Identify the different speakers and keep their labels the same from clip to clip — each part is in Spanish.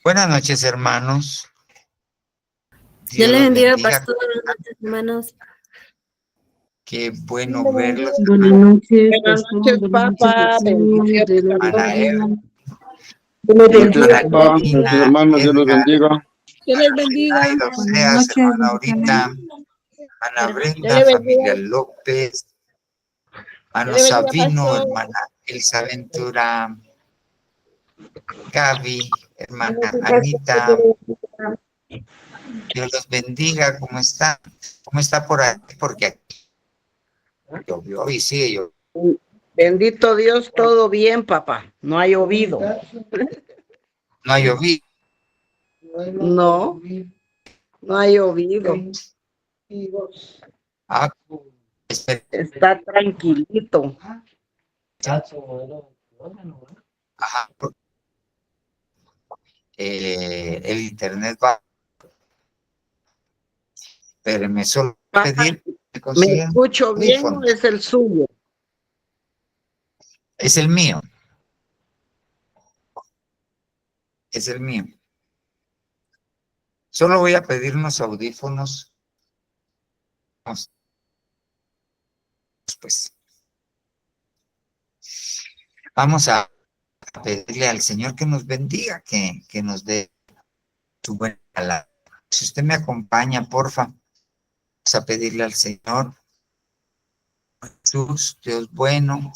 Speaker 1: Buenas noches, hermanos.
Speaker 2: Dios les
Speaker 1: los
Speaker 2: bendiga,
Speaker 1: bendiga.
Speaker 2: pastor. Buenas noches, hermanos.
Speaker 1: Qué bueno verlos.
Speaker 3: Buenas noches,
Speaker 4: Buenas noches, papá. Bendiciones.
Speaker 1: Hermana Eva,
Speaker 4: Dios les bendiga.
Speaker 1: hermana Lina,
Speaker 5: hermanos, Dios los
Speaker 1: Edgar,
Speaker 5: bendiga.
Speaker 4: Dios les bendiga.
Speaker 1: Aida
Speaker 3: Buenas
Speaker 1: Oseas,
Speaker 3: noches,
Speaker 1: hermana
Speaker 3: bendiciones.
Speaker 1: Aurita, hermana
Speaker 4: Dios
Speaker 1: Brenda,
Speaker 4: les
Speaker 1: familia
Speaker 4: bendiga.
Speaker 1: López, hermano
Speaker 4: Dios les bendiga,
Speaker 1: Sabino,
Speaker 4: pastor.
Speaker 1: hermana Elsa Ventura, Gaby, hermana
Speaker 4: Buenas noches,
Speaker 1: Anita.
Speaker 4: Dios les bendiga.
Speaker 1: Dios los bendiga. ¿Cómo está? ¿Cómo está por ahí? Porque aquí llovió y sigue lloviendo.
Speaker 4: Bendito Dios, todo bien, papá. No ha llovido.
Speaker 1: No ha llovido.
Speaker 4: No, no ha llovido.
Speaker 1: Ah, espera.
Speaker 4: Está tranquilito.
Speaker 1: Ajá. El internet va. Pero me solo
Speaker 4: Papá,
Speaker 1: pedir que
Speaker 4: ¿me
Speaker 1: consigan
Speaker 4: escucho bien o
Speaker 1: audífonos.
Speaker 4: es el suyo?
Speaker 1: Es el mío. Es el mío. Solo voy a pedir unos audífonos. Pues vamos a pedirle al Señor que nos bendiga, que nos dé su buena palabra. Si usted me acompaña, porfa, vamos a pedirle al Señor, Jesús, Dios bueno,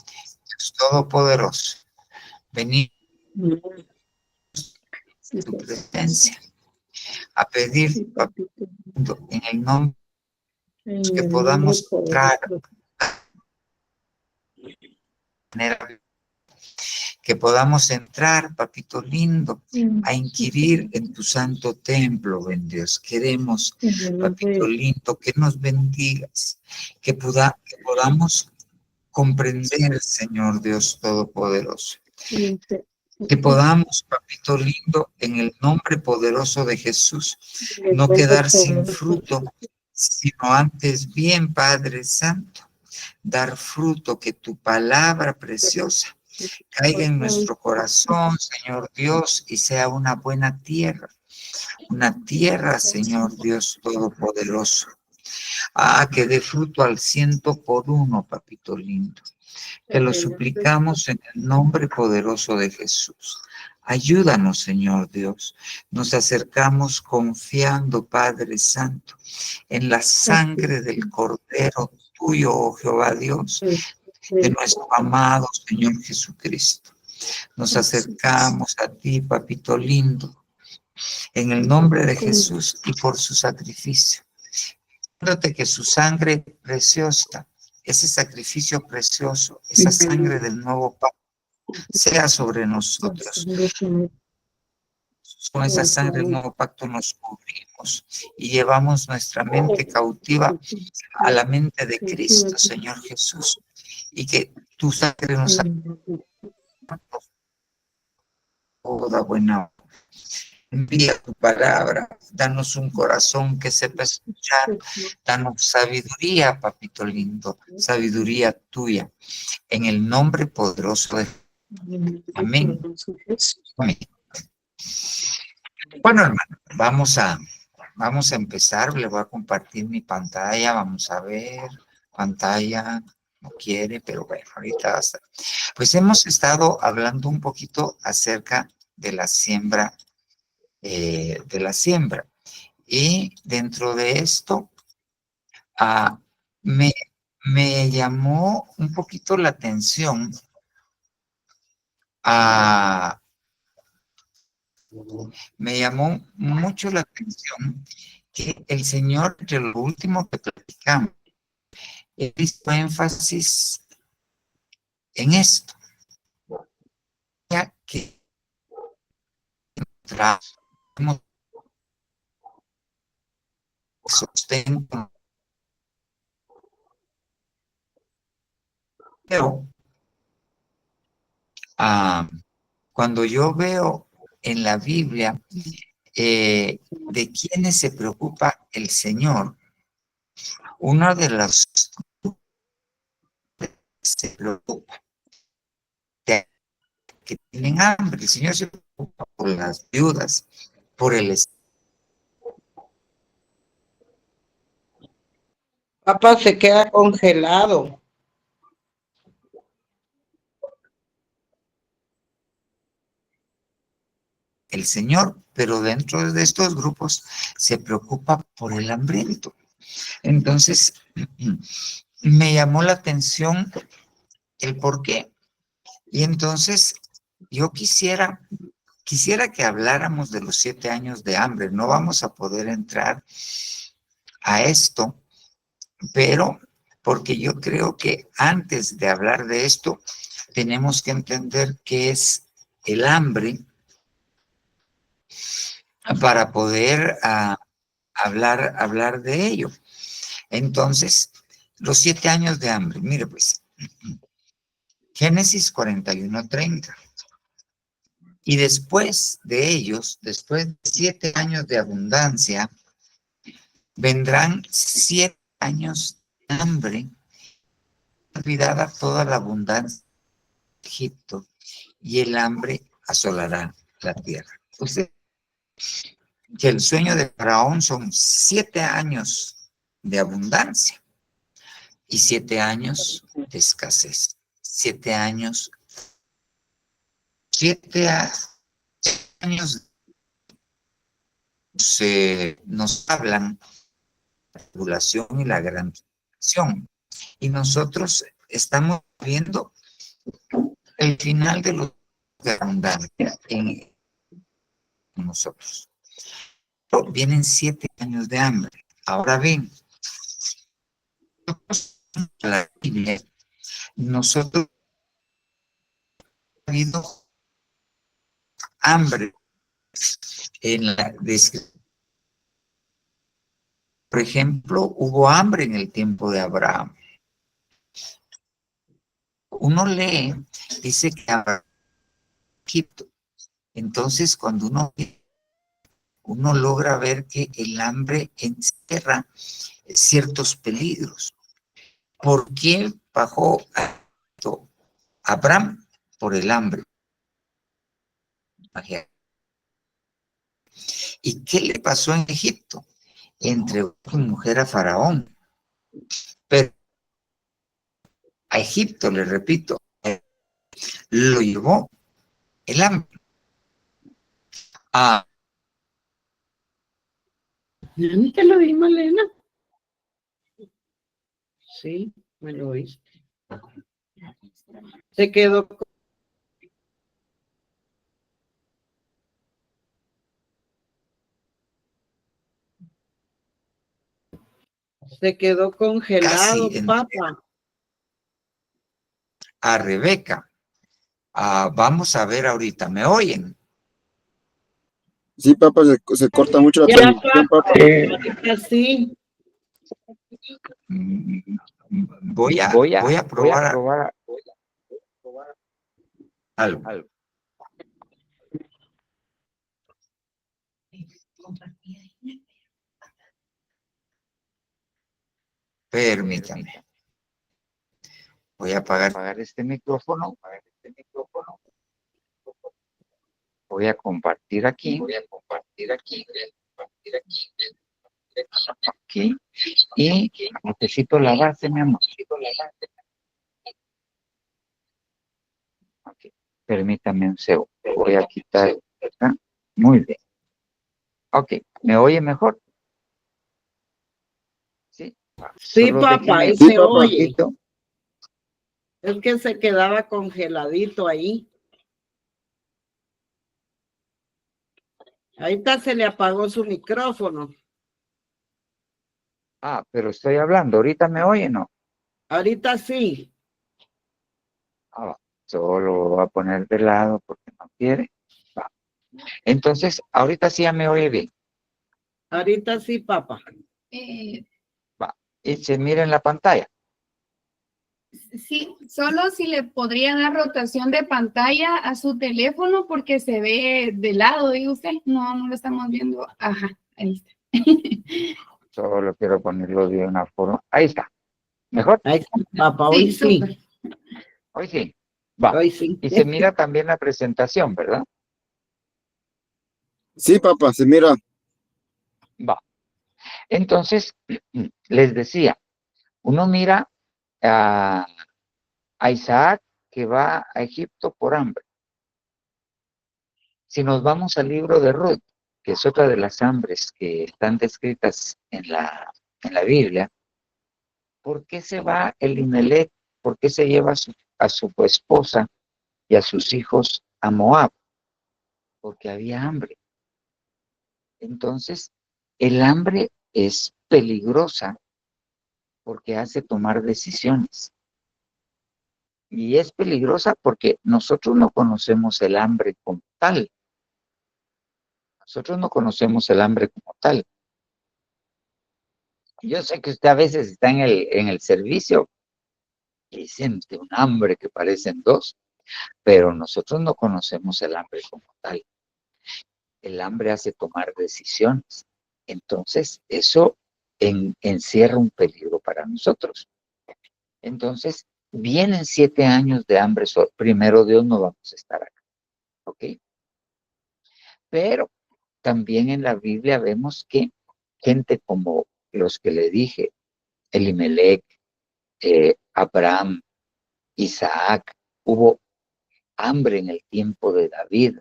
Speaker 1: Dios todopoderoso, venir a tu presencia, a pedir en el nombre que podamos entrar que podamos entrar, papito lindo, a inquirir en tu santo templo, ven Dios. Queremos, papito lindo, que nos bendigas, que podamos comprender, Señor Dios Todopoderoso. Que podamos, papito lindo, en el nombre poderoso de Jesús, no quedar sin fruto, sino antes bien, Padre Santo, dar fruto, que tu palabra preciosa caiga en nuestro corazón, Señor Dios, y sea una buena tierra, Señor Dios Todopoderoso. Que dé fruto al 100 por 1, papito lindo. Te lo suplicamos en el nombre poderoso de Jesús. Ayúdanos, Señor Dios. Nos acercamos confiando, Padre Santo, en la sangre del Cordero tuyo, oh Jehová Dios, de nuestro amado Señor Jesucristo. Nos acercamos a ti, papito lindo, en el nombre de Jesús y por su sacrificio. Dándote que su sangre preciosa, ese sacrificio precioso, esa sangre del nuevo pacto, sea sobre nosotros. Con esa sangre del nuevo pacto nos cubrimos y llevamos nuestra mente cautiva a la mente de Cristo, Señor Jesús, y que tu sangre nos haga toda buena obra. Envía tu palabra, danos un corazón que sepa escuchar, danos sabiduría, papito lindo, sabiduría tuya, en el nombre poderoso de Jesús. Amén. Amén. Bueno, hermano, vamos a empezar. Le voy a compartir mi pantalla. Vamos a ver. Pantalla no quiere, pero bueno, ahorita basta. Pues hemos estado hablando un poquito acerca de la siembra. Y dentro de esto, me llamó un poquito la atención me llamó mucho la atención que el Señor, entre lo último que platicamos, hizo énfasis en esto, ya que traemos sustento, pero cuando yo veo en la Biblia de quiénes se preocupa el Señor, uno de los se preocupa de que tienen hambre. El Señor se por las viudas, por el
Speaker 4: Papá se queda congelado.
Speaker 1: el Señor, pero dentro de estos grupos se preocupa por el hambriento. Entonces, me llamó la atención el por qué. Y entonces, yo quisiera que habláramos de los 7 años de hambre. No vamos a poder entrar a esto, pero porque yo creo que antes de hablar de esto, tenemos que entender qué es el hambre para poder hablar de ello. Entonces, los 7 años de hambre, mire pues, Génesis 41:30. Y después de ellos, después de 7 años de abundancia, vendrán 7 años de hambre, olvidada toda la abundancia de Egipto, y el hambre asolará la tierra. Usted, que el sueño de Faraón son 7 años de abundancia y 7 años de escasez. 7 años, 7 años nos hablan de la tribulación y la gran tribulación. Y nosotros estamos viendo el final de los de abundancia en nosotros. Pero vienen 7 años de hambre. Ahora bien, la Biblia, nosotros ha habido hambre en la descripción. Por ejemplo, hubo hambre en el tiempo de Abraham. Uno lee, dice que Abraham Egipto. Entonces, cuando uno logra ver que el hambre encierra ciertos peligros. ¿Por qué bajó a Abraham? Por el hambre. ¿Y qué le pasó en Egipto? Entregó su mujer a Faraón. Pero a Egipto, le repito, lo llevó el hambre. Ah,
Speaker 4: ¿Ya ni te lo di, Malena? Sí, me lo oíste. Se quedó congelado,
Speaker 1: casi
Speaker 4: papá.
Speaker 1: a Rebeca. Vamos a ver ahorita, ¿me oyen?
Speaker 3: Sí, papá, se corta mucho la
Speaker 4: Ya,
Speaker 3: transmisión,
Speaker 4: papá,
Speaker 3: papá.
Speaker 4: así.
Speaker 1: Voy a probar algo. Permítame. Voy a apagar este micrófono. Voy a compartir aquí. Aquí. Y necesito la base, mi amor. Okay. Permítame un segundo. Voy a quitar. ¿Está? Muy bien. Ok. ¿Me oye mejor? Sí.
Speaker 4: Sí,
Speaker 1: Solo
Speaker 4: papá,
Speaker 1: déjeme
Speaker 4: ahí
Speaker 3: Sí,
Speaker 4: se
Speaker 3: papá.
Speaker 4: oye. Es que se quedaba congeladito ahí. Ahorita se le apagó su micrófono.
Speaker 1: Pero estoy hablando. ¿Ahorita me oye, no?
Speaker 4: Ahorita sí.
Speaker 1: Solo voy a poner de lado porque no quiere. Va. Entonces, ahorita sí ya me oye bien.
Speaker 4: Ahorita sí, papá.
Speaker 1: Va. Y se mira en la pantalla.
Speaker 5: Sí, solo si le podría dar rotación de pantalla a su teléfono porque se ve de lado, digo usted. No lo estamos viendo. Ajá, ahí está.
Speaker 1: Solo quiero ponerlo de una forma. Ahí está. ¿Mejor?
Speaker 4: Ahí está, papá, hoy sí.
Speaker 1: Hoy sí. Va.
Speaker 4: Hoy sí.
Speaker 1: Y se mira también la presentación, ¿verdad?
Speaker 3: Sí, papá, se mira.
Speaker 1: Va. Entonces, les decía, uno mira a Isaac que va a Egipto por hambre. Si nos vamos al libro de Ruth, que es otra de las hambres que están descritas en la Biblia, ¿por qué se va Elimelech? ¿Por qué se lleva a su esposa y a sus hijos a Moab? Porque había hambre. Entonces, el hambre es peligrosa porque hace tomar decisiones. Y es peligrosa porque nosotros no conocemos el hambre como tal. Nosotros no conocemos el hambre como tal. Yo sé que usted a veces está en el servicio y siente un hambre que parecen dos, pero nosotros no conocemos el hambre como tal. El hambre hace tomar decisiones. Entonces, eso encierra un peligro para nosotros. Entonces, vienen 7 años de hambre. Primero Dios, no vamos a estar acá. ¿Ok? Pero también en la Biblia vemos que gente como los que le dije, Elimelech, Abraham, Isaac, hubo hambre en el tiempo de David,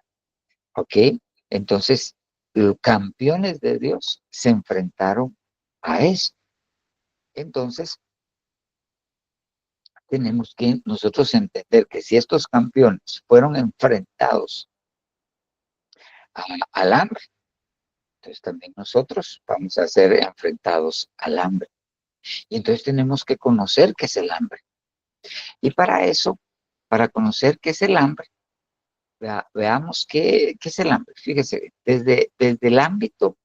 Speaker 1: ¿ok? Entonces, los campeones de Dios se enfrentaron a eso. Entonces, tenemos que nosotros entender que si estos campeones fueron enfrentados al hambre, entonces también nosotros vamos a ser enfrentados al hambre. Y entonces tenemos que conocer qué es el hambre. Y para eso, para conocer qué es el hambre, veamos qué es el hambre. Fíjese, desde el ámbito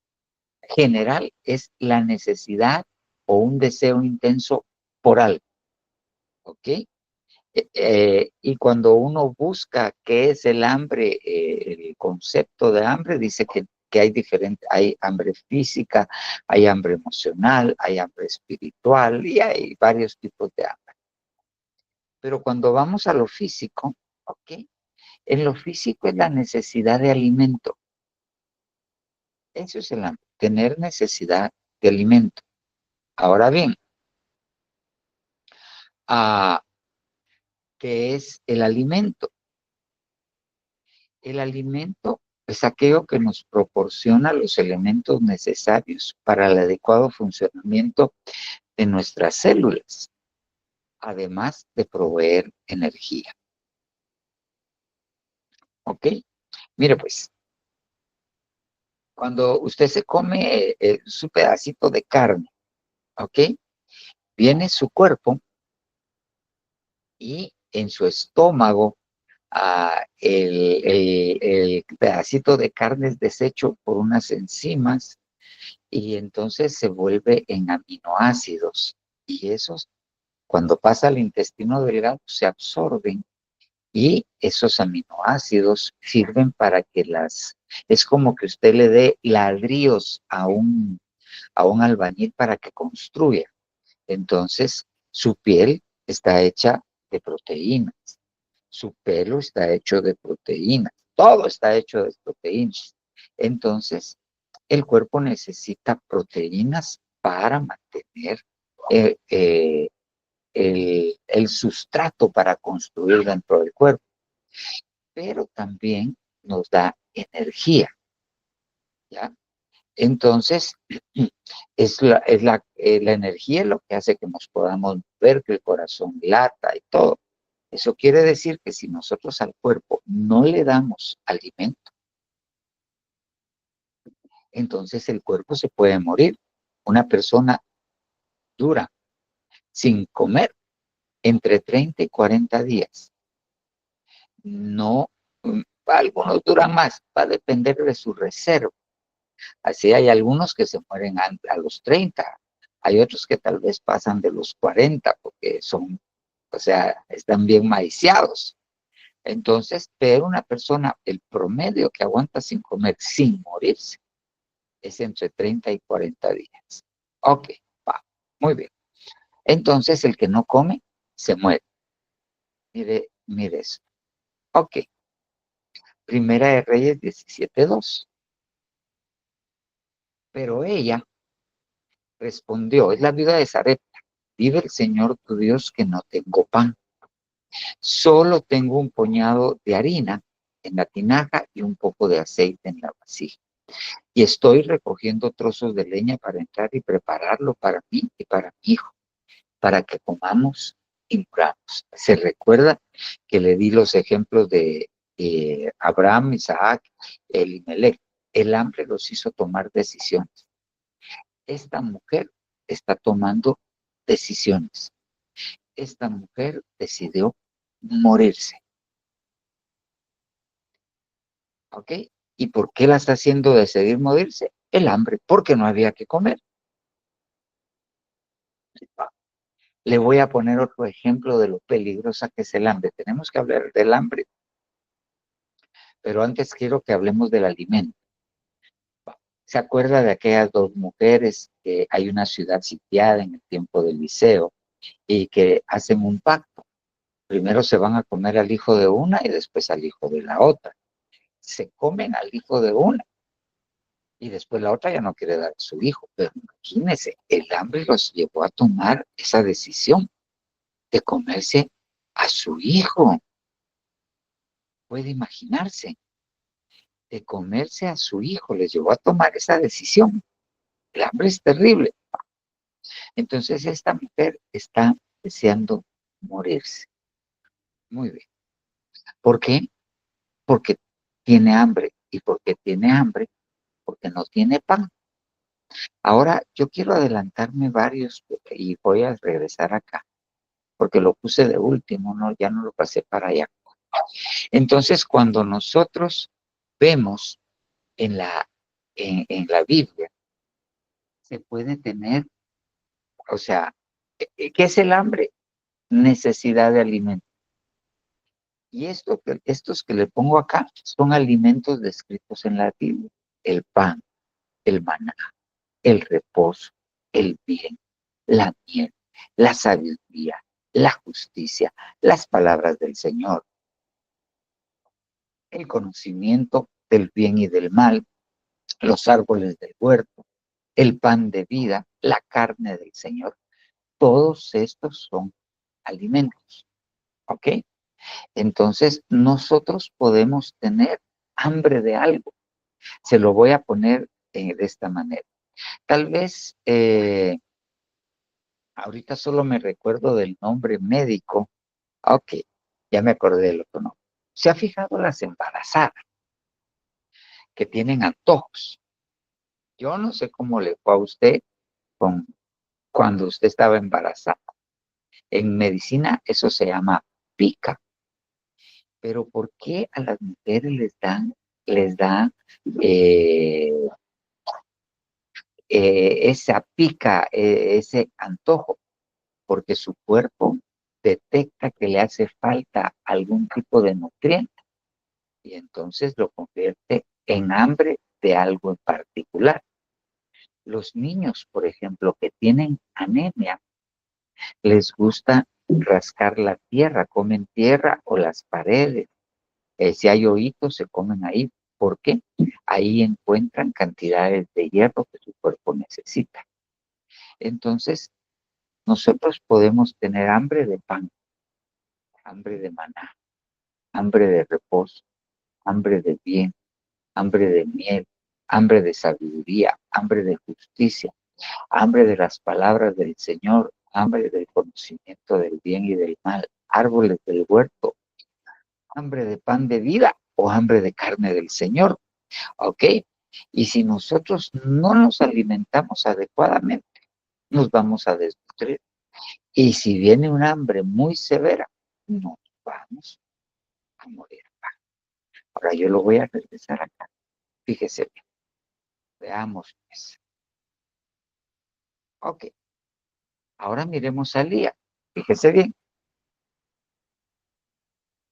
Speaker 1: general es la necesidad o un deseo intenso por algo, ¿ok? Y cuando uno busca qué es el hambre, el concepto de hambre dice que hay hambre física, hay hambre emocional, hay hambre espiritual y hay varios tipos de hambre. Pero cuando vamos a lo físico, ¿ok? En lo físico es la necesidad de alimento. Eso es el hambre, tener necesidad de alimento. Ahora bien, ¿qué es el alimento? El alimento es aquello que nos proporciona los elementos necesarios para el adecuado funcionamiento de nuestras células, además de proveer energía. ¿Ok? Mire pues, cuando usted se come su pedacito de carne, ¿ok? Viene su cuerpo y en su estómago el pedacito de carne es deshecho por unas enzimas y entonces se vuelve en aminoácidos. Y esos, cuando pasa al intestino delgado, se absorben y esos aminoácidos sirven para que es como que usted le dé ladrillos a un albañil para que construya. Entonces, su piel está hecha de proteínas, su pelo está hecho de proteínas, todo está hecho de proteínas. Entonces, el cuerpo necesita proteínas para mantener eh, eh, el sustrato para construir dentro del cuerpo, pero también nos da energía, ¿ya? Entonces, la energía lo que hace que nos podamos ver, que el corazón lata y todo. Eso quiere decir que si nosotros al cuerpo no le damos alimento, entonces el cuerpo se puede morir. Una persona dura sin comer entre 30 y 40 días. No, algunos duran más, va a depender de su reserva. Así hay algunos que se mueren a los 30, hay otros que tal vez pasan de los 40 porque son, o sea, están bien maiciados. Entonces, pero una persona, el promedio que aguanta sin comer, sin morirse, es entre 30 y 40 días. Ok, va, muy bien. Entonces, el que no come, se muere. Mire eso. Ok. Primera de Reyes 17:2. Pero ella respondió, es la viuda de Sarepta, vive el Señor tu Dios que no tengo pan. Solo tengo un puñado de harina en la tinaja y un poco de aceite en la vasija. Y estoy recogiendo trozos de leña para entrar y prepararlo para mí y para mi hijo, para que comamos y muramos. Se recuerda que le di los ejemplos de Abraham, Isaac, Elimelech. El hambre los hizo tomar decisiones. Esta mujer está tomando decisiones. Esta mujer decidió morirse. ¿Ok? ¿Y por qué la está haciendo decidir morirse? El hambre, porque no había que comer. Le voy a poner otro ejemplo de lo peligrosa que es el hambre. Tenemos que hablar del hambre, pero antes quiero que hablemos del alimento. ¿Se acuerda de aquellas dos mujeres que hay una ciudad sitiada en el tiempo del Eliseo y que hacen un pacto? Primero se van a comer al hijo de una y después al hijo de la otra. Se comen al hijo de una y después la otra ya no quiere dar a su hijo. Pero imagínense, el hambre los llevó a tomar esa decisión de comerse a su hijo. Puede imaginarse, de comerse a su hijo, les llevó a tomar esa decisión. El hambre es terrible. Entonces esta mujer está deseando morirse. Muy bien. ¿Por qué? Porque tiene hambre. ¿Y por qué tiene hambre? Porque no tiene pan. Ahora yo quiero adelantarme varios y voy a regresar acá, porque lo puse de último, ¿no? Ya no lo pasé para allá. Entonces, cuando nosotros vemos en la Biblia, se puede tener, o sea, ¿qué es el hambre? Necesidad de alimento. Y estos que le pongo acá son alimentos descritos en la Biblia. El pan, el maná, el reposo, el bien, la miel, la sabiduría, la justicia, las palabras del Señor, el conocimiento del bien y del mal, los árboles del huerto, el pan de vida, la carne del Señor. Todos estos son alimentos, ¿ok? Entonces, nosotros podemos tener hambre de algo. Se lo voy a poner de esta manera. Tal vez, ahorita solo me recuerdo del nombre médico. Ok, ya me acordé del otro nombre. ¿Se ha fijado las embarazadas que tienen antojos? Yo no sé cómo le fue a usted cuando usted estaba embarazada. En medicina eso se llama pica. Pero ¿por qué a las mujeres les da eh, esa pica, ese antojo? Porque su cuerpo detecta que le hace falta algún tipo de nutriente y entonces lo convierte en hambre de algo en particular. Los niños, por ejemplo, que tienen anemia, les gusta rascar la tierra, comen tierra o las paredes. Si hay hoyitos, se comen ahí. ¿Por qué? Ahí encuentran cantidades de hierro que su cuerpo necesita. Entonces, nosotros podemos tener hambre de pan, hambre de maná, hambre de reposo, hambre de bien, hambre de miel, hambre de sabiduría, hambre de justicia, hambre de las palabras del Señor, hambre del conocimiento del bien y del mal, árboles del huerto, hambre de pan de vida o hambre de carne del Señor. ¿Ok? Y si nosotros no nos alimentamos adecuadamente, nos vamos a desnutrir. Y si viene un hambre muy severa, nos vamos a morir. Ahora yo lo voy a regresar acá. Fíjese bien. Veamos pues. Ok. Ahora miremos a Elías. Fíjese bien.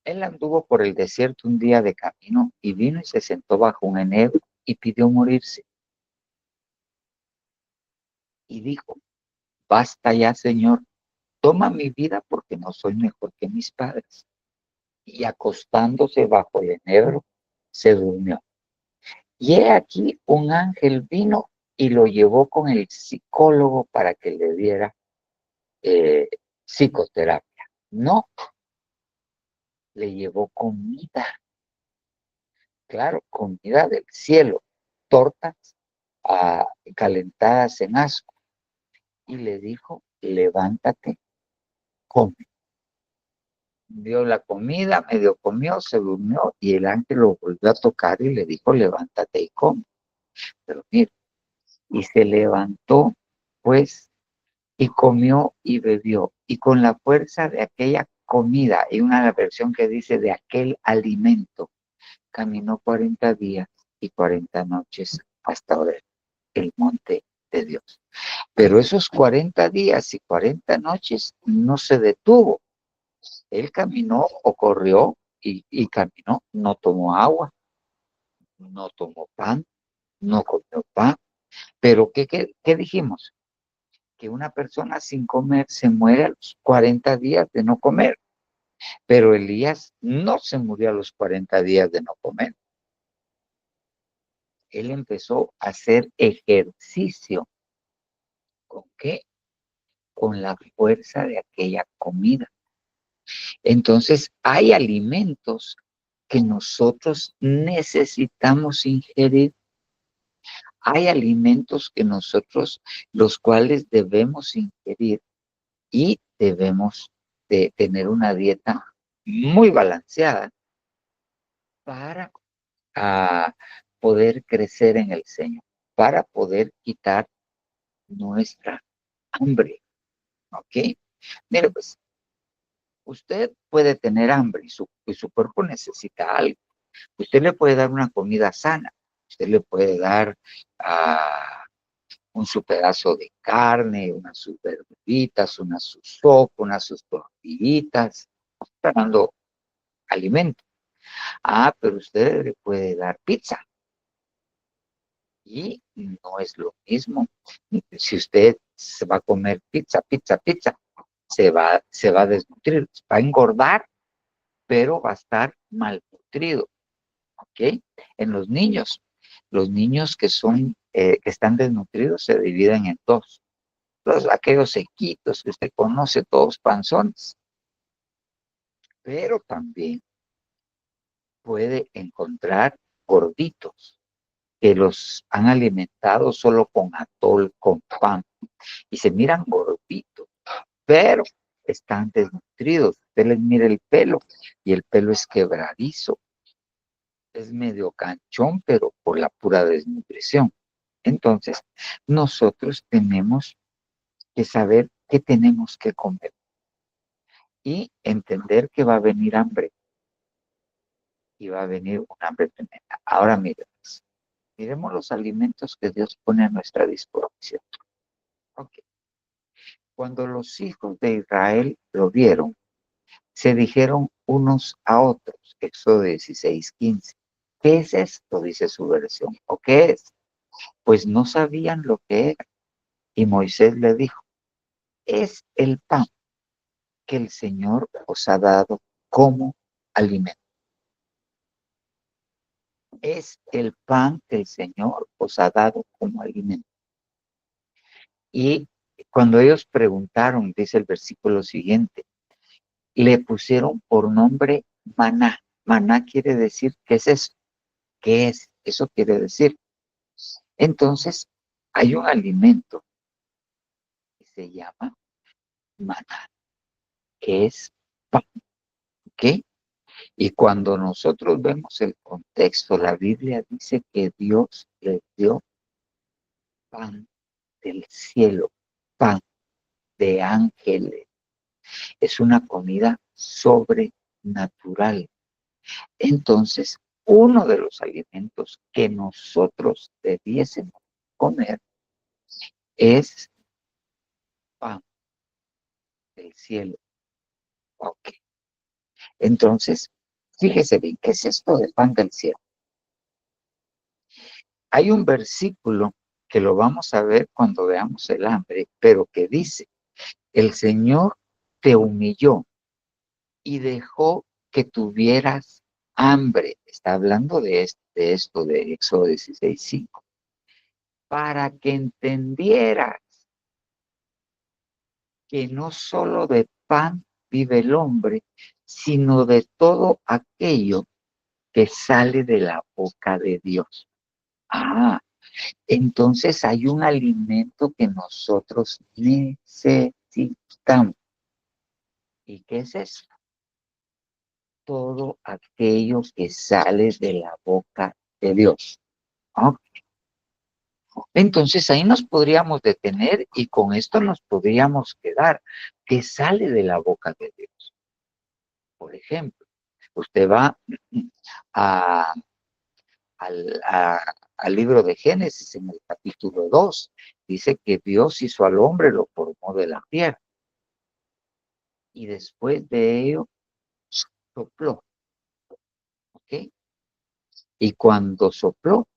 Speaker 1: Él anduvo por el desierto un día de camino y vino y se sentó bajo un enebro y pidió morirse. Y dijo, basta ya, Señor, toma mi vida porque no soy mejor que mis padres. Y acostándose bajo el enebro, se durmió. Y he aquí un ángel vino y lo llevó con el psicólogo para que le diera psicoterapia. No, le llevó comida, claro, comida del cielo, tortas calentadas en asco, y le dijo, levántate, come. Dio la comida, medio comió, se durmió, y el ángel lo volvió a tocar y le dijo, levántate y come. Pero mira, y se levantó, pues, y comió y bebió, y con la fuerza de aquella comida, y una versión que dice de aquel alimento, caminó 40 días y 40 noches hasta el monte de Dios. Pero esos 40 días y 40 noches no se detuvo. Él caminó o corrió y caminó, no tomó agua, no tomó pan, no comió pan. Pero ¿qué dijimos? Que una persona sin comer se muere a los 40 días de no comer. Pero Elías no se murió a los 40 días de no comer. Él empezó a hacer ejercicio. ¿Con qué? Con la fuerza de aquella comida. Entonces, hay alimentos que nosotros necesitamos ingerir. Hay alimentos que nosotros, los cuales debemos ingerir y debemos de tener una dieta muy balanceada para poder crecer en el Señor, para poder quitar nuestra hambre, ¿ok? Mire, pues, usted puede tener hambre y su cuerpo necesita algo. Usted le puede dar una comida sana, usted le puede dar su pedazo de carne, unas sus verduritas, unas sus sopas, unas sus tortillitas, está dando alimento. Pero usted le puede dar pizza. Y no es lo mismo. Si usted se va a comer pizza, se va a desnutrir, va a engordar, pero va a estar malnutrido. ¿Ok? En los niños que están desnutridos se dividen en dos. Aquellos sequitos que usted conoce, todos panzones. Pero también puede encontrar gorditos que los han alimentado solo con atol, con pan, y se miran gorditos, pero están desnutridos. Usted les mira el pelo, y el pelo es quebradizo, es medio canchón, pero por la pura desnutrición. Entonces, nosotros tenemos que saber qué tenemos que comer y entender que va a venir hambre, y va a venir un hambre tremenda. Ahora miremos los alimentos que Dios pone a nuestra disposición. Okay. Cuando los hijos de Israel lo vieron, se dijeron unos a otros, Éxodo 16:15. ¿Qué es esto? Dice su versión. ¿O qué es? Pues no sabían lo que era. Y Moisés le dijo, es el pan que el Señor os ha dado como alimento. Es el pan que el Señor os ha dado como alimento. Y cuando ellos preguntaron, dice el versículo siguiente, le pusieron por nombre maná. Maná quiere decir, ¿qué es eso? ¿Qué es? Eso quiere decir. Entonces, hay un alimento que se llama maná, que es pan, ¿ok? Y cuando nosotros vemos el contexto, la Biblia dice que Dios les dio pan del cielo, pan de ángeles. Es una comida sobrenatural. Entonces, uno de los alimentos que nosotros debiésemos comer es pan del cielo. Ok. Entonces, fíjese bien, ¿qué es esto de pan del cielo? Hay un versículo que lo vamos a ver cuando veamos el hambre, pero que dice, el Señor te humilló y dejó que tuvieras hambre. Está hablando de esto de Éxodo 16:5. para que entendieras que no solo de pan vive el hombre, sino de todo aquello que sale de la boca de Dios. Ah, entonces hay un alimento que nosotros necesitamos. ¿Y qué es eso? Todo aquello que sale de la boca de Dios. ¿Ok? Entonces ahí nos podríamos detener y con esto nos podríamos quedar. ¿Qué sale de la boca de Dios? Por ejemplo, usted va a, al libro de Génesis en el capítulo 2. Dice que Dios hizo al hombre, lo formó de la tierra. Y después de ello, sopló. ¿Ok? Y cuando sopló,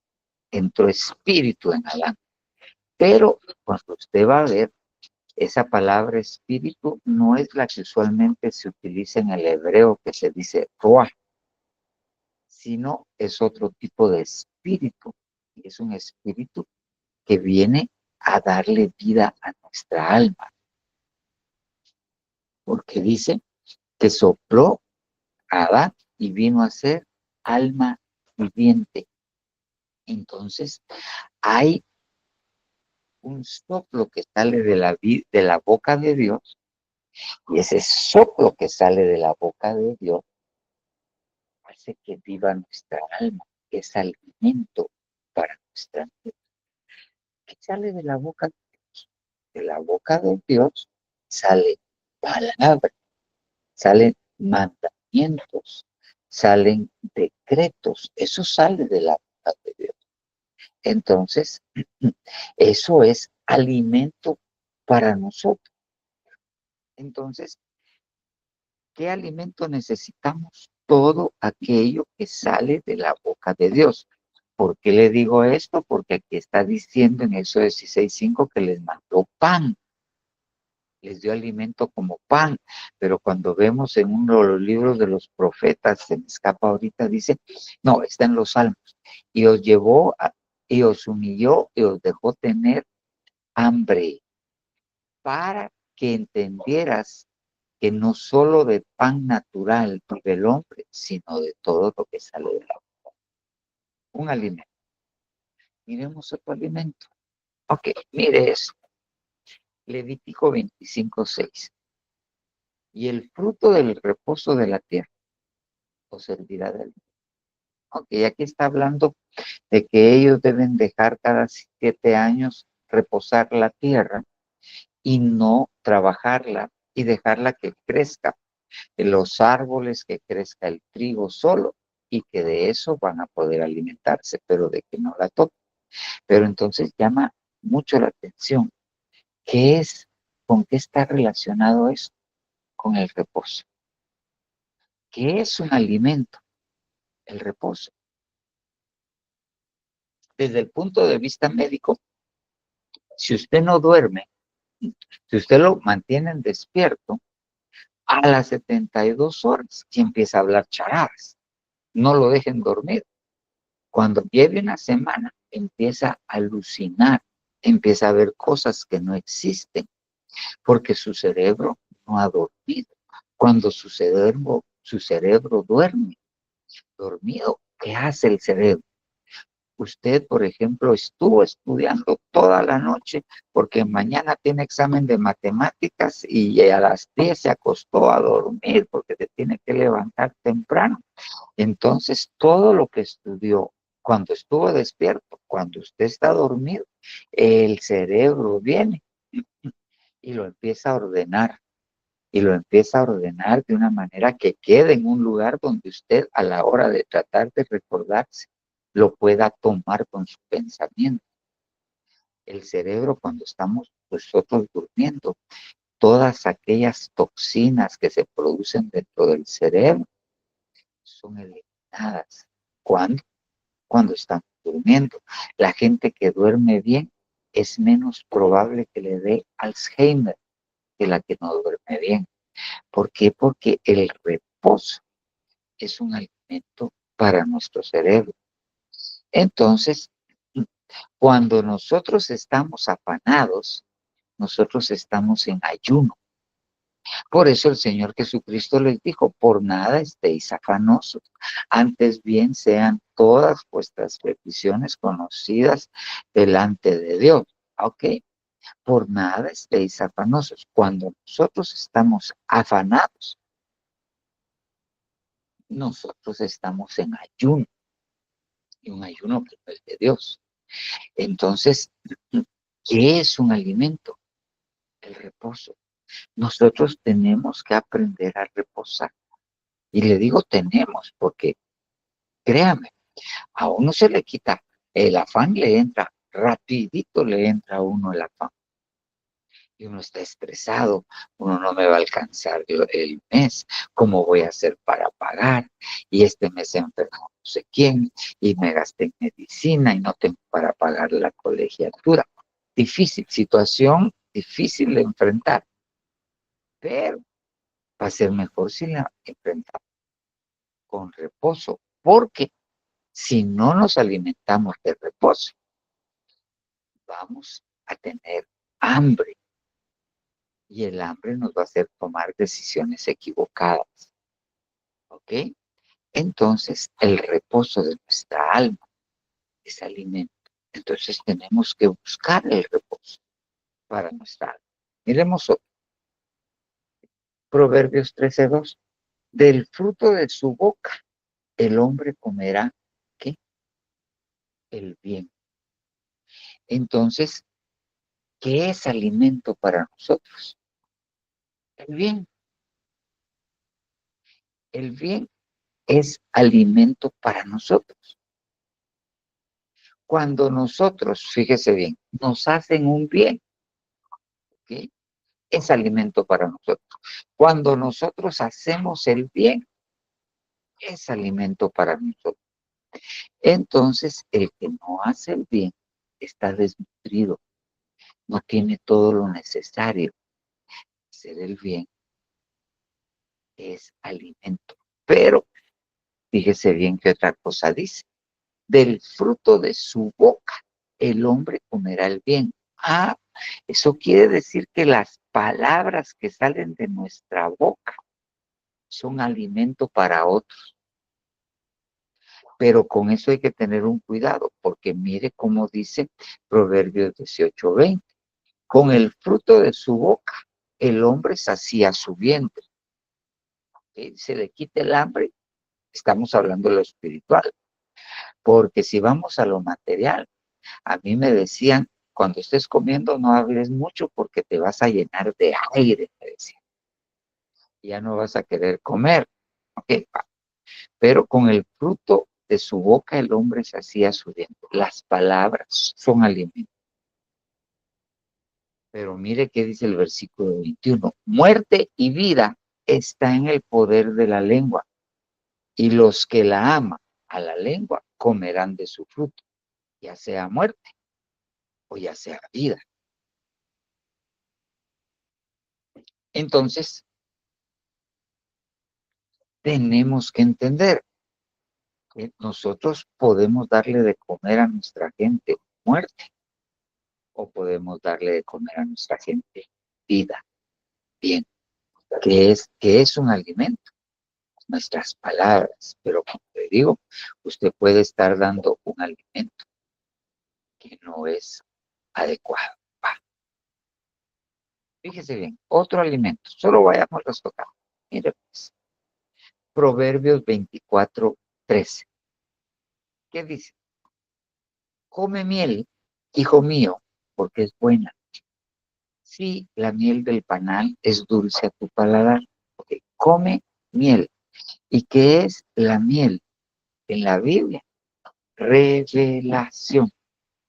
Speaker 1: entró espíritu en Adán. Pero cuando usted va a ver, esa palabra espíritu no es la que usualmente se utiliza en el hebreo, que se dice ruah, sino es otro tipo de espíritu. Y es un espíritu que viene a darle vida a nuestra alma. Porque dice que sopló a Adán y vino a ser alma viviente. Entonces, hay un soplo que sale de la boca de Dios, y ese soplo que sale de la boca de Dios hace que viva nuestra alma, que es alimento para nuestra vida. ¿Qué sale de la boca de Dios? De la boca de Dios sale palabra, salen mandamientos, salen decretos, eso sale de la boca de Dios. Entonces, eso es alimento para nosotros. Entonces, ¿qué alimento necesitamos? Todo aquello que sale de la boca de Dios. ¿Por qué le digo esto? Porque aquí está diciendo en Éxodo 16:5 que les mandó pan, les dio alimento como pan, pero cuando vemos en uno de los libros de los profetas, se me escapa ahorita, dice, no, está en los Salmos, y os llevó, y os humilló, y os dejó tener hambre, para que entendieras que no solo de pan natural vive el hombre, sino de todo lo que sale de la boca. Un alimento. Miremos otro alimento. Ok, mire eso. Levítico 25:6. Y el fruto del reposo de la tierra os servirá de alimento. Ok, aquí está hablando de que ellos deben dejar cada 7 años reposar la tierra y no trabajarla y dejarla que crezca. Los árboles, que crezca el trigo solo y que de eso van a poder alimentarse, pero de que no la toquen. Pero entonces llama mucho la atención. ¿Qué es? ¿Con qué está relacionado eso? Con el reposo. ¿Qué es un alimento? El reposo. Desde el punto de vista médico, si usted no duerme, si usted lo mantiene despierto, a las 72 horas y empieza a hablar charadas. No lo dejen dormir. Cuando lleve una semana, empieza a alucinar, empieza a ver cosas que no existen, porque su cerebro no ha dormido. Cuando su cerebro duerme, dormido, ¿qué hace el cerebro? Usted, por ejemplo, estuvo estudiando toda la noche porque mañana tiene examen de matemáticas y a las 10 se acostó a dormir porque se tiene que levantar temprano. Entonces, todo lo que estudió cuando estuvo despierto, cuando usted está dormido, el cerebro viene y lo empieza a ordenar. Y lo empieza a ordenar de una manera que quede en un lugar donde usted, a la hora de tratar de recordarse, lo pueda tomar con su pensamiento. El cerebro, cuando estamos nosotros durmiendo, todas aquellas toxinas que se producen dentro del cerebro son eliminadas. ¿Cuándo? Cuando estamos durmiendo. La gente que duerme bien es menos probable que le dé Alzheimer que la que no duerme bien. ¿Por qué? Porque el reposo es un alimento para nuestro cerebro. Entonces, Cuando nosotros estamos afanados, nosotros estamos en ayuno. Por eso el Señor Jesucristo les dijo, por nada estéis afanosos, antes bien sean todas vuestras peticiones conocidas delante de Dios. ¿Ok? Por nada estéis afanosos. Cuando nosotros estamos afanados, nosotros estamos en ayuno, y un ayuno que no es de Dios. Entonces, ¿qué es un alimento? El reposo. Nosotros tenemos que aprender a reposar. Y le digo tenemos, porque créame, a uno se le quita, el afán le entra, rapidito le entra a uno el afán. Y uno está estresado, uno no me va a alcanzar el mes, ¿cómo voy a hacer para pagar? Y este mes se enfermó no sé quién, y me gasté en medicina y no tengo para pagar la colegiatura. Difícil, situación difícil de enfrentar, pero va a ser mejor si la enfrentamos con reposo, porque si no nos alimentamos de reposo, vamos a tener hambre y el hambre nos va a hacer tomar decisiones equivocadas. ¿Ok? Entonces, el reposo de nuestra alma es alimento. Entonces, tenemos que buscar el reposo para nuestra alma. Miremos otro. Proverbios 13:2. Del fruto de su boca el hombre comerá, ¿qué? El bien. Entonces, ¿qué es alimento para nosotros? El bien. El bien es alimento para nosotros. Cuando nosotros, fíjese bien, nos hacen un bien, ¿ok? Es alimento para nosotros. Cuando nosotros hacemos el bien, es alimento para nosotros. Entonces, el que no hace el bien está desnutrido, no tiene todo lo necesario. Hacer el bien es alimento. Pero, fíjese bien que otra cosa dice. Del fruto de su boca el hombre comerá el bien. Ah, eso quiere decir que las palabras que salen de nuestra boca son alimento para otros. Pero con eso hay que tener un cuidado, porque mire cómo dice Proverbios 18:20. Con el fruto de su boca el hombre sacía su vientre. Se le quita el hambre, estamos hablando de lo espiritual. Porque si vamos a lo material, a mí me decían, cuando estés comiendo no hables mucho porque te vas a llenar de aire, me decían. Ya no vas a querer comer. ¿Ok? Pero con el fruto de su boca el hombre se hacía su diente. Las palabras son alimentos. Pero mire qué dice el versículo 21. Muerte y vida está en el poder de la lengua. Y los que la aman a la lengua comerán de su fruto, ya sea muerte o ya sea vida. Entonces, tenemos que entender que nosotros podemos darle de comer a nuestra gente muerte o podemos darle de comer a nuestra gente vida, bien, que es un alimento, nuestras palabras, pero como le digo, usted puede estar dando un alimento que no es adecuado. Fíjese bien, otro alimento, solo vayamos a tocar. Mire pues, Proverbios 24:13. ¿Qué dice? Come miel, hijo mío, porque es buena. Sí, la miel del panal es dulce a tu paladar. Okay. Come miel. ¿Y qué es la miel en la Biblia? Revelación.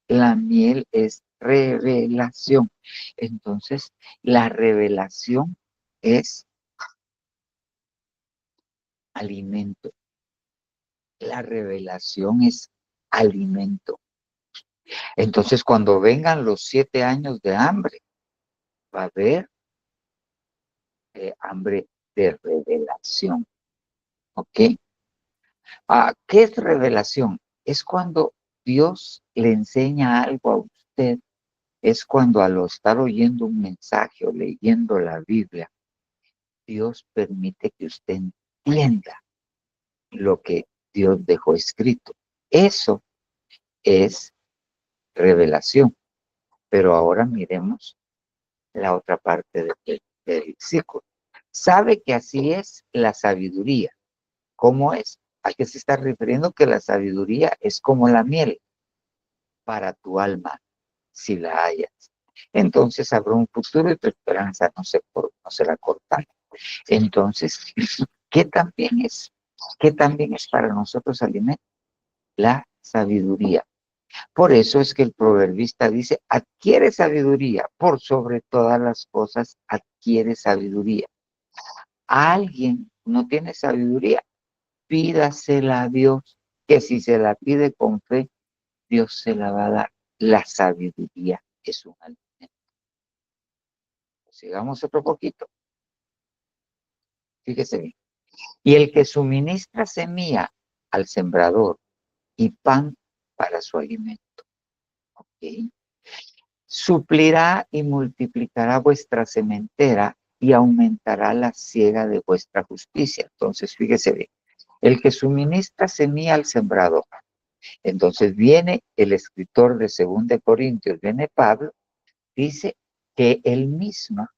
Speaker 1: La miel es revelación. Entonces, la revelación es alimento. La revelación es alimento. Entonces, cuando vengan los 7 años de hambre, va a haber hambre de revelación. ¿Ok? ¿Qué es revelación? Es cuando Dios le enseña algo a usted es cuando al estar oyendo un mensaje o leyendo la Biblia, Dios permite que usted entienda lo que Dios dejó escrito. Eso es revelación. Pero ahora miremos la otra parte del versículo. Sabe que así es la sabiduría. ¿Cómo es? ¿A qué se está refiriendo? Que la sabiduría es como la miel para tu alma, si la hayas. Entonces habrá un futuro y tu esperanza no será cortada. Entonces, ¿qué también es? ¿Qué también es para nosotros alimento? La sabiduría. Por eso es que el proverbista dice, adquiere sabiduría, por sobre todas las cosas adquiere sabiduría. Alguien no tiene sabiduría, pídasela a Dios, que si se la pide con fe, Dios se la va a dar. La sabiduría es un alimento. Sigamos otro poquito. Fíjese bien. Y el que suministra semilla al sembrador y pan para su alimento. ¿Ok? Suplirá y multiplicará vuestra sementera y aumentará la siega de vuestra justicia. Entonces, fíjese bien. El que suministra semilla al sembrador. Entonces viene el escritor de 2 Corintios, viene Pablo, dice que él mismo,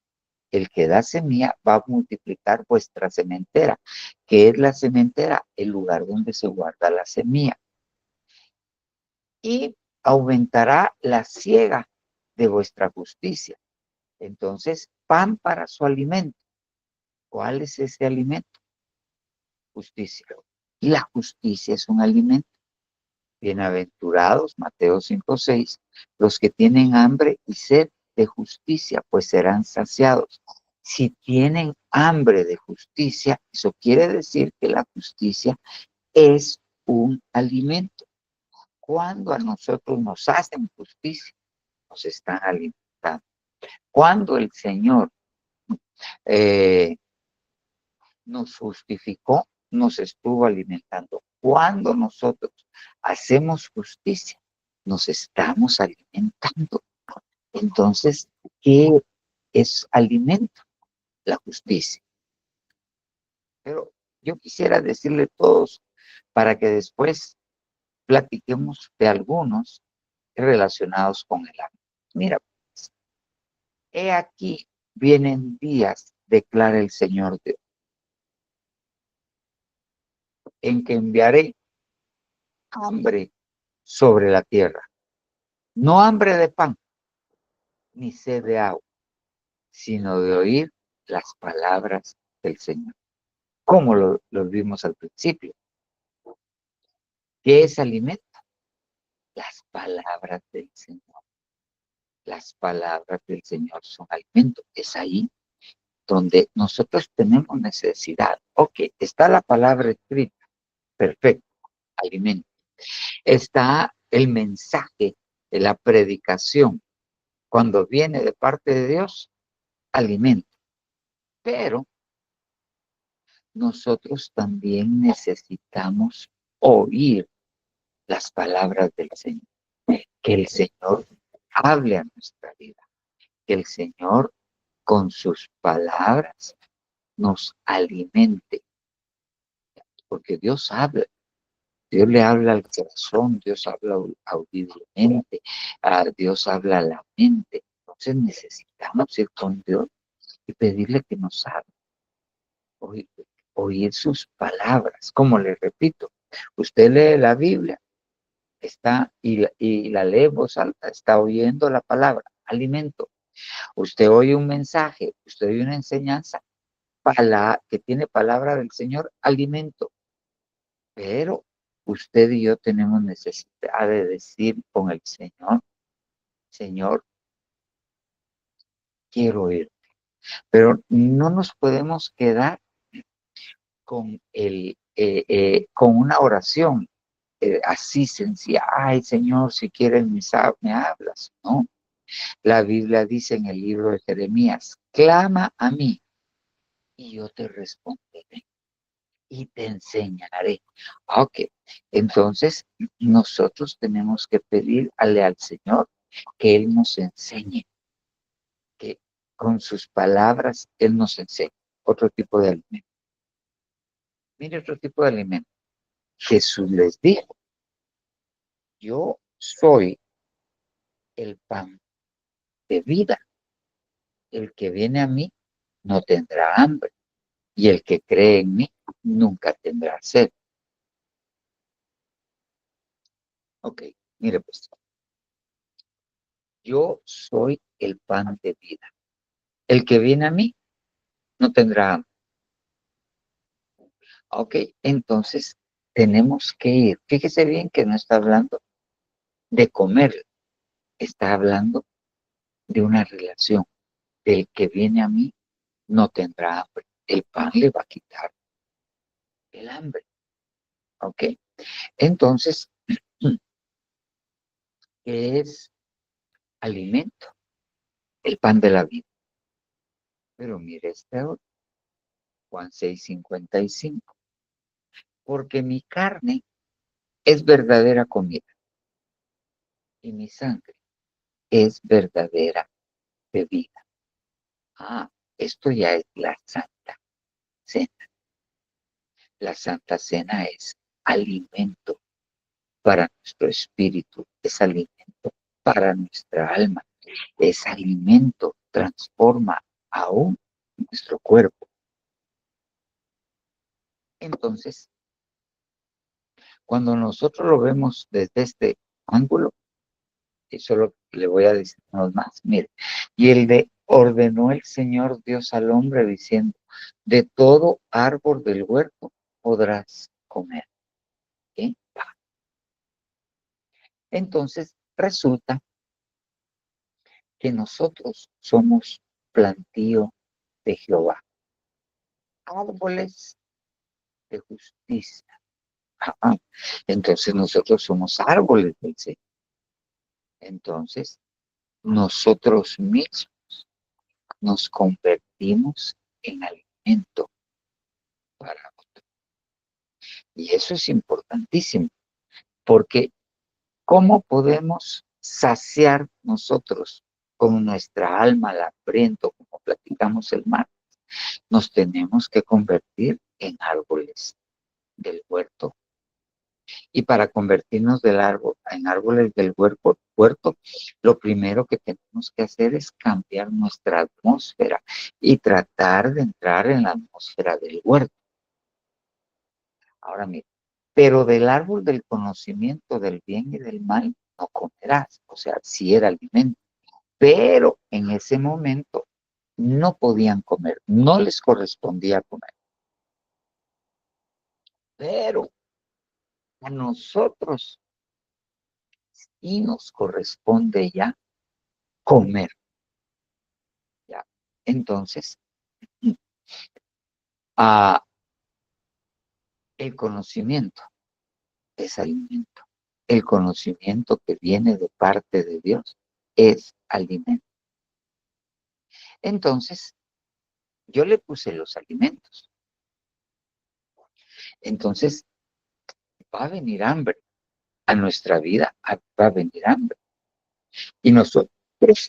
Speaker 1: el que da semilla, va a multiplicar vuestra sementera. ¿Qué es la sementera? El lugar donde se guarda la semilla. Y aumentará la siega de vuestra justicia. Entonces, pan para su alimento. ¿Cuál es ese alimento? Justicia. Y la justicia es un alimento. Bienaventurados, Mateo 5:6, los que tienen hambre y sed de justicia, pues serán saciados. Si tienen hambre de justicia, eso quiere decir que la justicia es un alimento. Cuando a nosotros nos hacen justicia, nos están alimentando. Cuando el Señor nos justificó, nos estuvo alimentando. Cuando nosotros hacemos justicia, nos estamos alimentando. Entonces, ¿qué es alimento? La justicia. Pero yo quisiera decirle a todos para que después platiquemos de algunos relacionados con el hambre. Mira, pues, he aquí vienen días, declara el Señor Dios, en que enviaré hambre sobre la tierra. No hambre de pan, ni sed de agua, sino de oír las palabras del Señor. Como lo vimos al principio. ¿Qué es alimento? Las palabras del Señor. Las palabras del Señor son alimento. Es ahí donde nosotros tenemos necesidad. Ok, está la palabra escrita. Perfecto, alimento. Está el mensaje de la predicación. Cuando viene de parte de Dios, alimento. Pero nosotros también necesitamos oír las palabras del Señor. Que el Señor hable a nuestra vida. Que el Señor con sus palabras nos alimente. Porque Dios habla. Dios le habla al corazón, Dios habla audiblemente, Dios habla a la mente. Entonces necesitamos ir con Dios y pedirle que nos hable, oír sus palabras. Como le repito, usted lee la Biblia, está y la lee en voz alta, está oyendo la palabra, alimento. Usted oye un mensaje, usted oye una enseñanza que tiene palabra del Señor, alimento. Pero usted y yo tenemos necesidad de decir con el Señor, Señor, quiero oírte. Pero no nos podemos quedar con con una oración así sencilla. Ay, Señor, si quieres me hablas. No. La Biblia dice en el libro de Jeremías, clama a mí y yo te responderé. y te enseñaré. Ok, entonces nosotros tenemos que pedirle al Señor que Él nos enseñe, que con sus palabras Él nos enseñe otro tipo de alimento. Mire otro tipo de alimento. Jesús les dijo, yo soy el pan de vida. El que viene a mí no tendrá hambre y el que cree en mí nunca tendrá sed. Ok, mire pues, yo soy el pan de vida. El que viene a mí no tendrá hambre. Ok, entonces tenemos que ir. Fíjese bien que no está hablando de comer, está hablando de una relación. Del que viene a mí no tendrá hambre. El pan le va a quitar el hambre. Ok, entonces, ¿qué es alimento? El pan de la vida. Pero mire este otro, Juan 6:55. Porque mi carne es verdadera comida y mi sangre es verdadera bebida. Ah, esto ya es la Santa Cena. La Santa Cena es alimento para nuestro espíritu, es alimento para nuestra alma, es alimento, transforma aún nuestro cuerpo. Entonces, cuando nosotros lo vemos desde este ángulo, y solo le voy a decir unos más, mire, y ordenó el Señor Dios al hombre diciendo, de todo árbol del huerto podrás comer. ¿Sí? Entonces, resulta que nosotros somos plantío de Jehová, árboles de justicia. Ajá. Entonces nosotros somos árboles del Señor. Entonces, nosotros mismos nos convertimos en alimento para otros. Y eso es importantísimo, porque ¿cómo podemos saciar nosotros con nuestra alma al hambriento, como platicamos el martes? Nos tenemos que convertir en árboles del huerto. Y para convertirnos en árboles del huerto, lo primero que tenemos que hacer es cambiar nuestra atmósfera y tratar de entrar en la atmósfera del huerto. Ahora mira, pero del árbol del conocimiento del bien y del mal no comerás, o sea, sí era alimento, pero en ese momento no podían comer, no les correspondía comer. Pero a nosotros sí nos corresponde ya comer. ¿Ya? Entonces, el conocimiento es alimento. El conocimiento que viene de parte de Dios es alimento. Entonces, yo le puse los alimentos. Entonces, va a venir hambre. A nuestra vida va a venir hambre. Y nosotros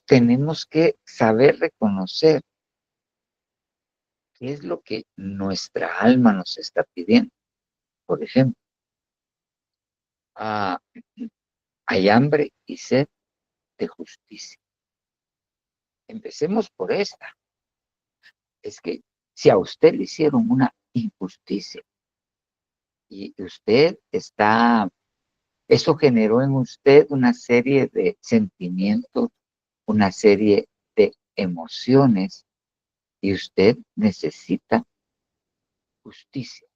Speaker 1: tenemos que saber reconocer qué es lo que nuestra alma nos está pidiendo. Por ejemplo, hay hambre y sed de justicia. Empecemos por esta. Es que si a usted le hicieron una injusticia y eso generó en usted una serie de sentimientos, una serie de emociones y usted necesita justicia.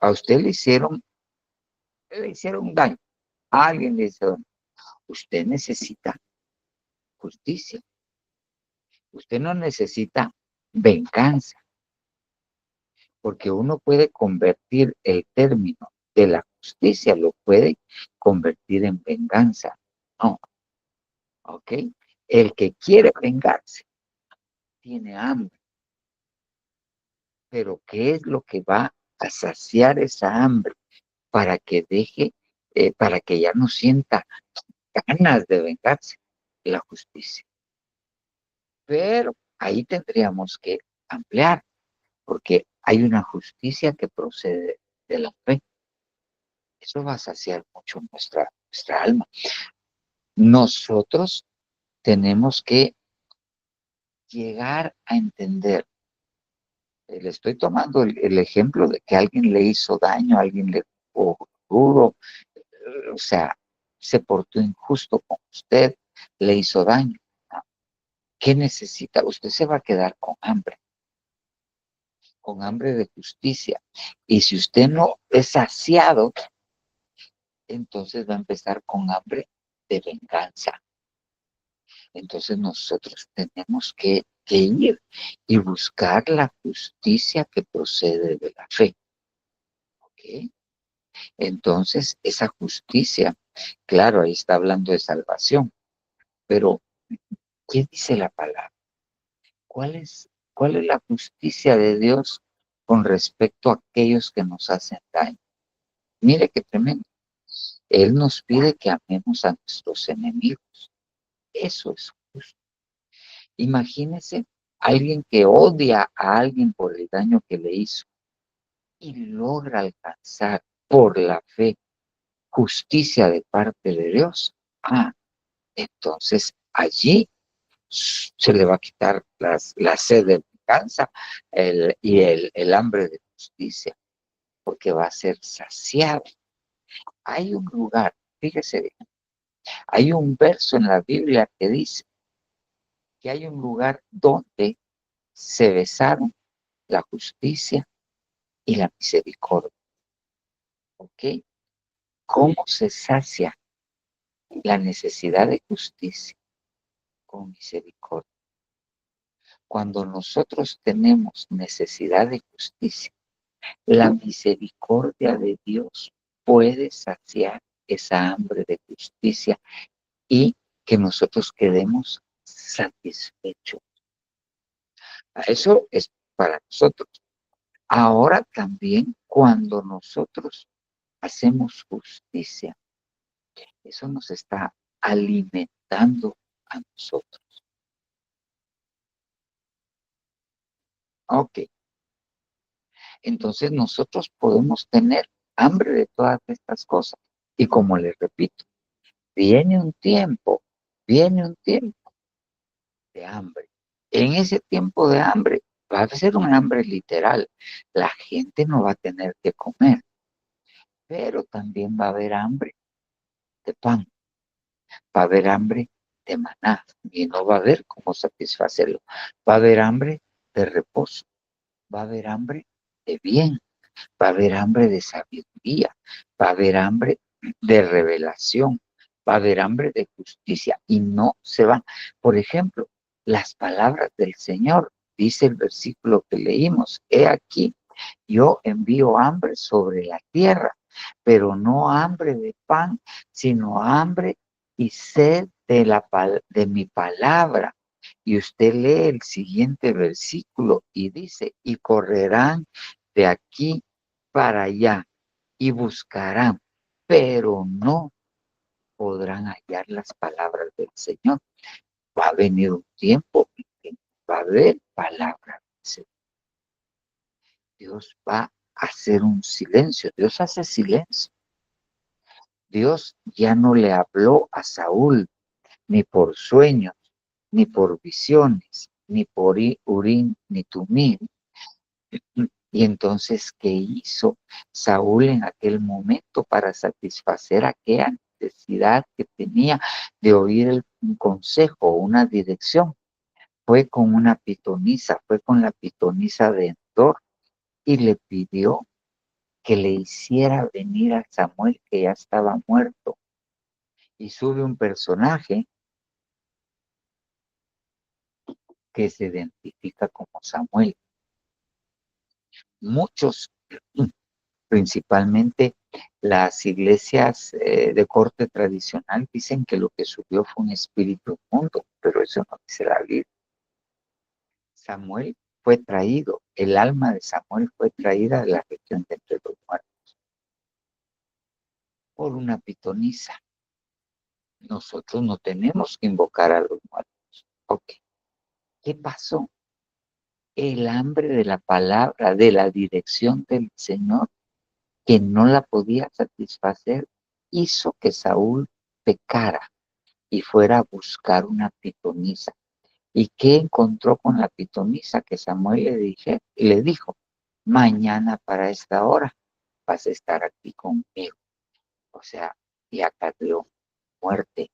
Speaker 1: A usted le hicieron daño, a alguien le hizo daño. Usted necesita justicia. Usted no necesita venganza, porque uno puede convertir el término de la justicia, lo puede convertir en venganza. No, ¿ok? El que quiere vengarse tiene hambre. Pero ¿qué es lo que va a saciar esa hambre para que deje, para que ya no sienta ganas de vengarse, la justicia. Pero ahí tendríamos que ampliar, porque hay una justicia que procede de la fe. Eso va a saciar mucho nuestra alma. Nosotros tenemos que llegar a entender. Le estoy tomando el ejemplo de que alguien le hizo daño, alguien le fue rudo, o sea, se portó injusto con usted, le hizo daño. ¿No? ¿Qué necesita? Usted se va a quedar con hambre de justicia. Y si usted no es saciado, entonces va a empezar con hambre de venganza. Entonces nosotros tenemos que ir y buscar la justicia que procede de la fe. ¿Ok? Entonces, esa justicia, claro, ahí está hablando de salvación, pero ¿qué dice la palabra? ¿Cuál es la justicia de Dios con respecto a aquellos que nos hacen daño? Mire qué tremendo. Él nos pide que amemos a nuestros enemigos. Eso es justo. Imagínese alguien que odia a alguien por el daño que le hizo y logra alcanzar por la fe justicia de parte de Dios. Entonces allí se le va a quitar la sed de venganza y el hambre de justicia, porque va a ser saciado. Hay un lugar, fíjese bien, hay un verso en la Biblia que dice que hay un lugar donde se besaron la justicia y la misericordia. ¿Ok? ¿Cómo se sacia la necesidad de justicia? Con misericordia. Cuando nosotros tenemos necesidad de justicia, la misericordia de Dios puede saciar esa hambre de justicia y que nosotros quedemos satisfechos. Eso es para nosotros. Ahora también cuando nosotros hacemos justicia, eso nos está alimentando a nosotros. Ok. Entonces nosotros podemos tener hambre de todas estas cosas. Y como les repito, viene un tiempo de hambre. En ese tiempo de hambre va a ser un hambre literal. La gente no va a tener que comer, pero también va a haber hambre de pan, va a haber hambre de maná y no va a haber cómo satisfacerlo. Va a haber hambre de reposo, va a haber hambre de bien, va a haber hambre de sabiduría, va a haber hambre de revelación, va a haber hambre de justicia y no se va. Por ejemplo, las palabras del Señor, dice el versículo que leímos, he aquí, yo envío hambre sobre la tierra, pero no hambre de pan, sino hambre y sed de mi palabra. Y usted lee el siguiente versículo y dice, y correrán de aquí para allá y buscarán, pero no podrán hallar las palabras del Señor. Va a venir un tiempo en que va a haber palabras del Señor. Dios va a hacer un silencio. Dios hace silencio. Dios ya no le habló a Saúl ni por sueños, ni por visiones, ni por Urim, ni Tumim. Y entonces, ¿qué hizo Saúl en aquel momento para satisfacer aquella necesidad que tenía de oír un consejo, una dirección? Fue con una pitonisa, fue con la pitonisa de Endor y le pidió que le hiciera venir a Samuel, que ya estaba muerto. Y sube un personaje que se identifica como Samuel. Muchos, principalmente las iglesias de corte tradicional, dicen que lo que subió fue un espíritu inmundo, pero eso no dice la Biblia. Samuel fue traído, el alma de Samuel fue traída de la región de entre los muertos por una pitonisa. Nosotros no tenemos que invocar a los muertos. Ok. ¿Qué pasó? El hambre de la palabra, de la dirección del Señor, que no la podía satisfacer, hizo que Saúl pecara y fuera a buscar una pitonisa. ¿Y qué encontró con la pitonisa? Que Samuel le dijo, mañana para esta hora vas a estar aquí conmigo. O sea, ya cayó muerte,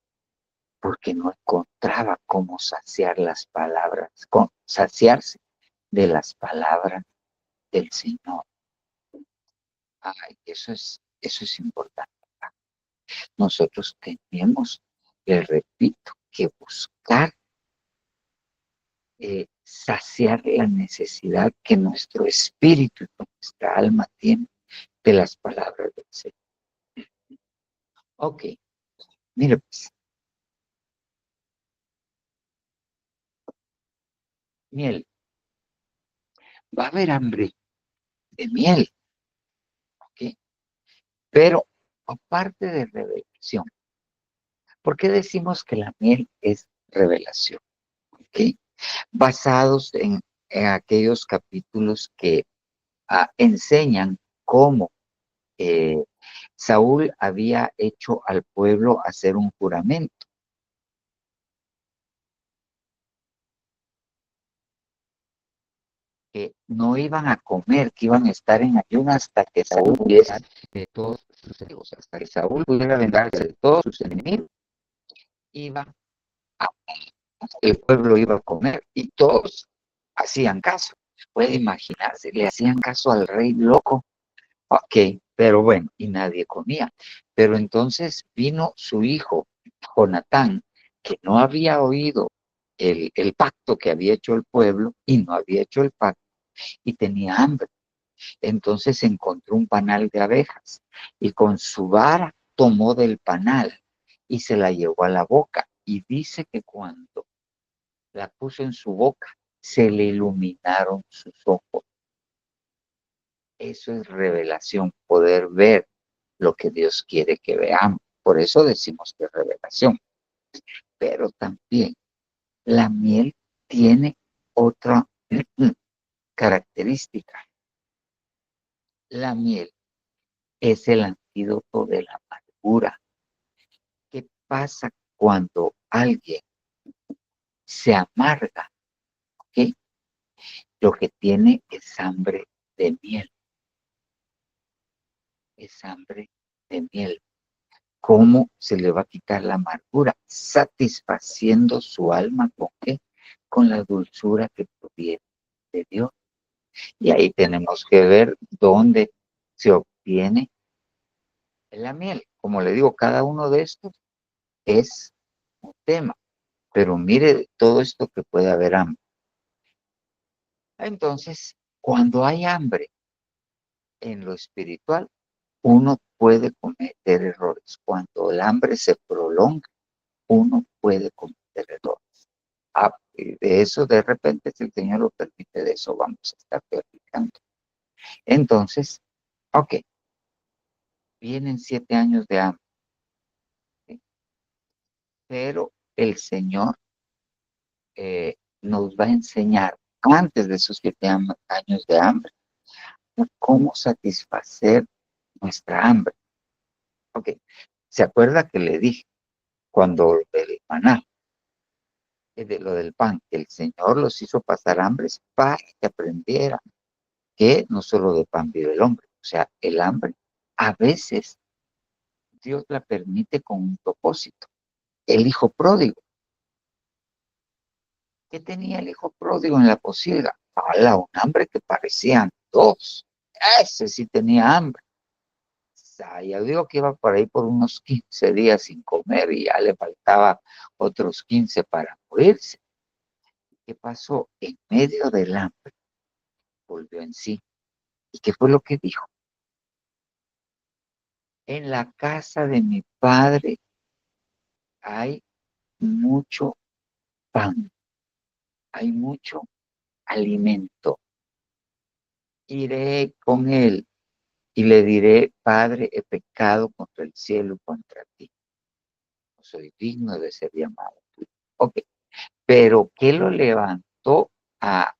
Speaker 1: porque no encontraba cómo saciar las palabras, saciarse de las palabras del Señor. Ay, eso es importante. Nosotros tenemos, les repito, que buscar saciar la necesidad que nuestro espíritu y nuestra alma tiene de las palabras del Señor. Ok, mire pues, miel. Va a haber hambre de miel, ¿ok? Pero aparte de revelación, ¿por qué decimos que la miel es revelación? ¿Ok? Basados en aquellos capítulos que enseñan cómo Saúl había hecho al pueblo hacer un juramento. Que no iban a comer, que iban a estar en ayuno hasta que Saúl pudiera de todos sus enemigos, hasta que Saúl pudiera vengarse de todos sus enemigos, a, el pueblo iba a comer y todos hacían caso. Puede imaginarse, le hacían caso al rey loco. Ok, pero bueno, y nadie comía. Pero entonces vino su hijo, Jonatán, que no había oído el pacto que había hecho el pueblo y no había hecho el pacto y tenía hambre. Entonces encontró un panal de abejas y con su vara tomó del panal y se la llevó a la boca. Y dice que cuando la puso en su boca, se le iluminaron sus ojos. Eso es revelación, poder ver lo que Dios quiere que veamos. Por eso decimos que es revelación. Pero también la miel tiene otra característica. La miel es el antídoto de la amargura. ¿Qué pasa cuando alguien se amarga? ¿Okay? Lo que tiene es hambre de miel. Es hambre de miel. ¿Cómo se le va a quitar la amargura? Satisfaciendo su alma ¿con qué? Con la dulzura que proviene de Dios. Y ahí tenemos que ver dónde se obtiene la miel. Como le digo, cada uno de estos es un tema. Pero mire todo esto que puede haber hambre. Entonces, cuando hay hambre en lo espiritual, uno puede cometer errores. Cuando el hambre se prolonga, uno puede cometer errores. Y de eso, de repente, si el Señor lo permite, de eso vamos a estar platicando. Entonces, ok, vienen 7 años de hambre, ¿sí? Pero el Señor nos va a enseñar antes de esos 7 años de hambre cómo satisfacer nuestra hambre. Ok, ¿se acuerda que le dije cuando del maná, de lo del pan, que el Señor los hizo pasar hambres para que aprendieran que no solo de pan vive el hombre? O sea, el hambre a veces Dios la permite con un propósito. El hijo pródigo. ¿Qué tenía el hijo pródigo en la pocilga? ¡Hala! Un hambre que parecían 2. Ese sí tenía hambre. Ya digo que iba por ahí por unos 15 días sin comer y ya le faltaba otros 15 para morirse. ¿Qué pasó? En medio del hambre volvió en sí. ¿Y qué fue lo que dijo? En la casa de mi padre hay mucho pan, hay mucho alimento. Iré con él y le diré, Padre, he pecado contra el cielo y contra ti. No soy digno de ser llamado tuyo. Ok, pero ¿qué lo levantó a,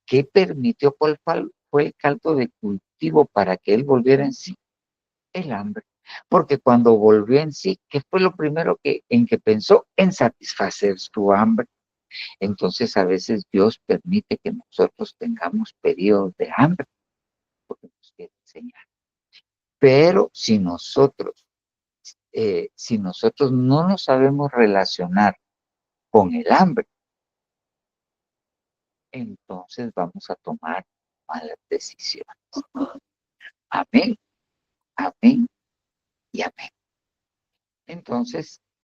Speaker 1: qué permitió, cuál fue el caldo de cultivo para que él volviera en sí? El hambre. Porque cuando volvió en sí, ¿qué fue lo primero en que pensó? En satisfacer su hambre. Entonces a veces Dios permite que nosotros tengamos periodos de hambre, porque nos quiere enseñar. Pero si nosotros no nos sabemos relacionar con el hambre, entonces vamos a tomar malas decisiones. Amén, amén y amén. Entonces,